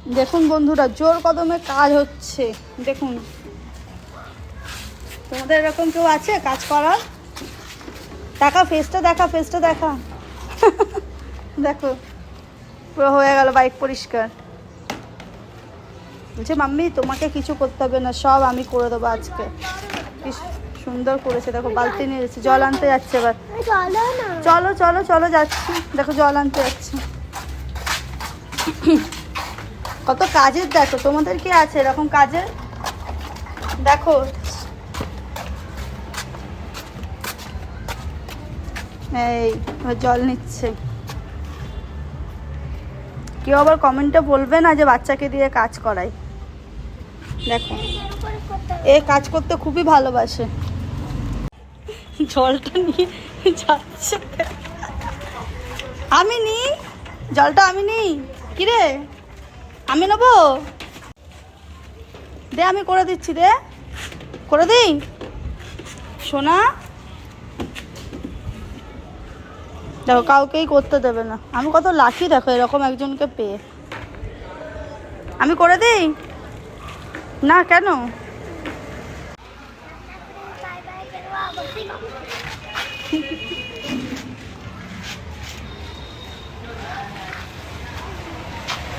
দেখুন বন্ধুরা, জোর কদমে কাজ হচ্ছে। দেখুন, তোমাদের এরকম কেউ আছে কাজ করার? দেখা ফেসটা, দেখা ফেসটা, দেখা। দেখো, পুরো হয়ে গেল বাইক পরিষ্কার। বলছে মাম্মি তোমাকে কিছু করতে হবে না, সব আমি করে দেবো আজকে। কি সুন্দর করেছে, দেখো বালতি নিয়ে যাচ্ছে, জল আনতে যাচ্ছে এবার। চলো চলো চলো, যাচ্ছি। দেখো জল আনতে যাচ্ছে। কত কাজের, দেখো তোমাদের কি আছে এরকম কাজের? দেখো এই জল নিচ্ছে। কেউ আবার কমেন্টে বলবে না যে বাচ্চাকে দিয়ে কাজ করাই। দেখো, এ কাজ করতে খুবই ভালোবাসে। জলটা নিয়ে যাচ্ছে। আমি নি জলটা, আমি নিই। কিরে, আমি নেবো? দে, আমি করে দিচ্ছি, দে করে দিই সোনা। দেখো কাউকেই করতে দেবে না। আমি কত লাকি দেখো এরকম একজনকে পেয়ে। আমি করে দিই না কেন?